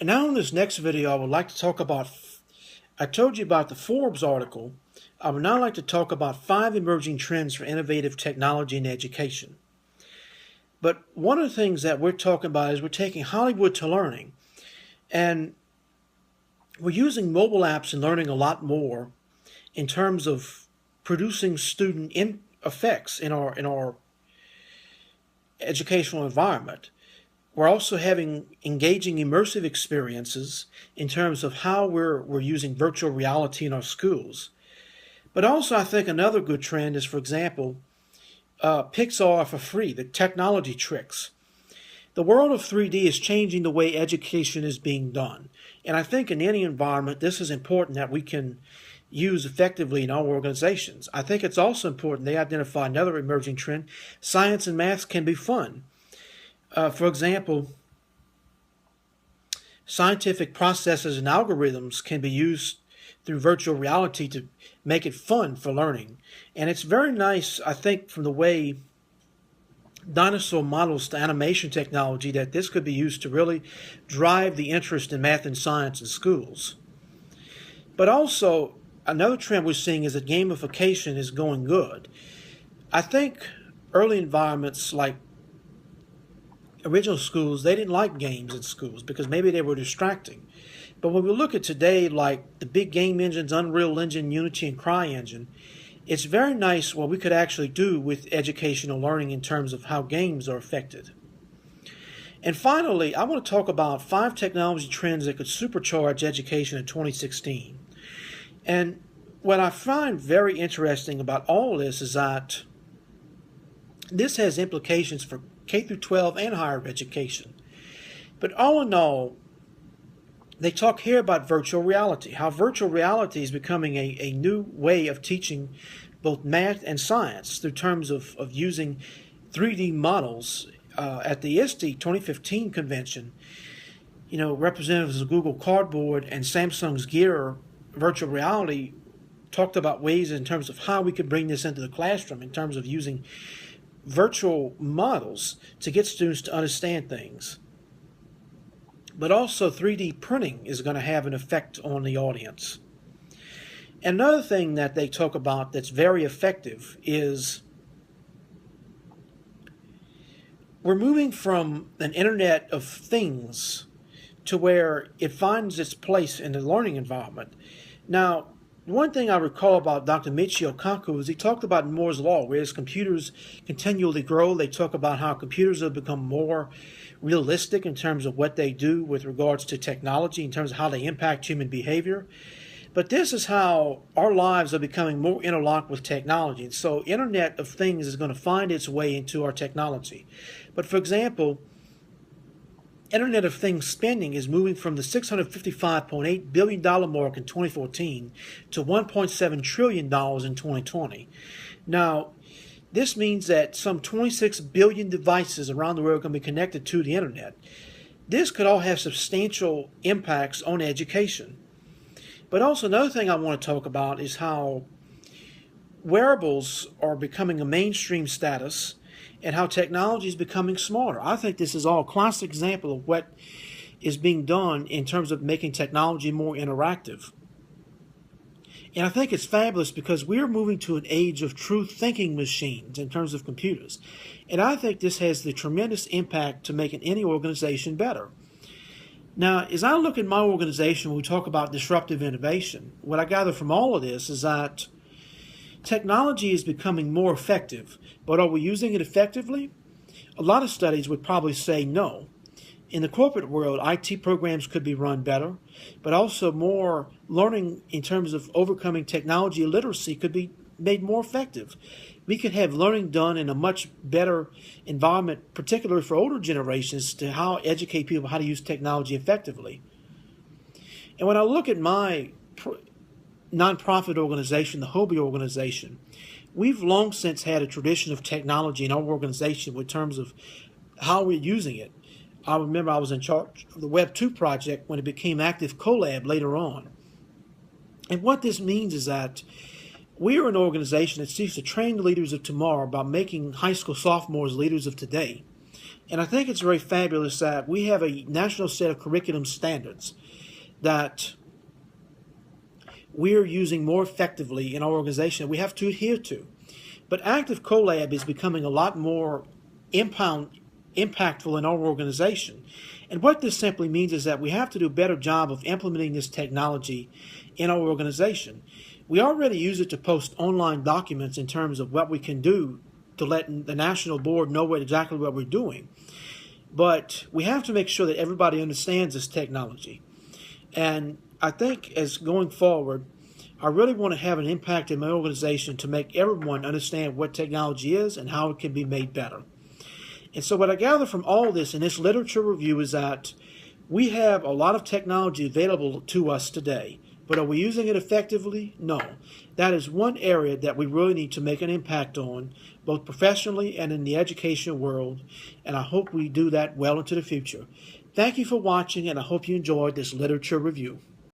And now in this next video, I would like to talk about, I told you about the Forbes article. I would now like to talk about 5 emerging trends for innovative technology in education. But one of the things that we're talking about is we're taking Hollywood to learning. And we're using mobile apps and learning a lot more in terms of producing student effects in our educational environment. We're also having engaging immersive experiences in terms of how we're using virtual reality in our schools. But also I think another good trend is, for example, Pixar for free, the technology tricks. The world of 3D is changing the way education is being done. And I think in any environment, this is important that we can use effectively in our organizations. I think it's also important they identify another emerging trend. Science and math can be fun. For example, scientific processes and algorithms can be used through virtual reality to make it fun for learning. And it's very nice, I think, from the way dinosaur models to animation technology, that this could be used to really drive the interest in math and science in schools. But also, another trend we're seeing is that gamification is going good. I think early environments like original schools, they didn't like games in schools because maybe they were distracting. But when we look at today, like the big game engines, Unreal Engine, Unity, and CryEngine, it's very nice what we could actually do with educational learning in terms of how games are affected. And finally, I want to talk about 5 technology trends that could supercharge education in 2016. And what I find very interesting about all this is that this has implications for K through 12 and higher education. But all in all, they talk here about virtual reality, how virtual reality is becoming a new way of teaching both math and science through terms of using 3D models. At the ISTE 2015 convention, representatives of Google Cardboard and Samsung's Gear virtual reality talked about ways in terms of how we could bring this into the classroom in terms of using virtual models to get students to understand things. But also 3D printing is going to have an effect on the audience. Another thing that they talk about that's very effective is we're moving from an Internet of Things to where it finds its place in the learning environment. Now, one thing I recall about Dr. Michio Kaku is he talked about Moore's Law, where as computers continually grow, they talk about how computers have become more realistic in terms of what they do with regards to technology, in terms of how they impact human behavior. But this is how our lives are becoming more interlocked with technology. And so Internet of Things is going to find its way into our technology. But for example, Internet of Things spending is moving from the $655.8 billion mark in 2014 to $1.7 trillion in 2020. Now, this means that some 26 billion devices around the world are going to be connected to the Internet. This could all have substantial impacts on education. But also another thing I want to talk about is how wearables are becoming a mainstream status and how technology is becoming smarter. I think this is all a classic example of what is being done in terms of making technology more interactive. And I think it's fabulous because we're moving to an age of true thinking machines in terms of computers. And I think this has the tremendous impact to making any organization better. Now, as I look at my organization, when we talk about disruptive innovation, what I gather from all of this is that technology is becoming more effective, but are we using it effectively? A lot of studies would probably say no. In the corporate world, IT programs could be run better, but also more learning in terms of overcoming technology literacy could be made more effective. We could have learning done in a much better environment, particularly for older generations, to how educate people how to use technology effectively. And when I look at my nonprofit organization, the Hobie organization, we've long since had a tradition of technology in our organization in terms of how we're using it. I remember I was in charge of the Web 2 project when it became Active Collab later on. And what this means is that we are an organization that seeks to train the leaders of tomorrow by making high school sophomores leaders of today. And I think it's very fabulous that we have a national set of curriculum standards that we're using more effectively in our organization that we have to adhere to. But Active CoLab is becoming a lot more impactful in our organization. And what this simply means is that we have to do a better job of implementing this technology in our organization. We already use it to post online documents in terms of what we can do to let the national board know exactly what we're doing. But we have to make sure that everybody understands this technology. And I think as going forward, I really want to have an impact in my organization to make everyone understand what technology is and how it can be made better. And so what I gather from all this in this literature review is that we have a lot of technology available to us today, but are we using it effectively? No. That is one area that we really need to make an impact on, both professionally and in the education world, and I hope we do that well into the future. Thank you for watching, and I hope you enjoyed this literature review.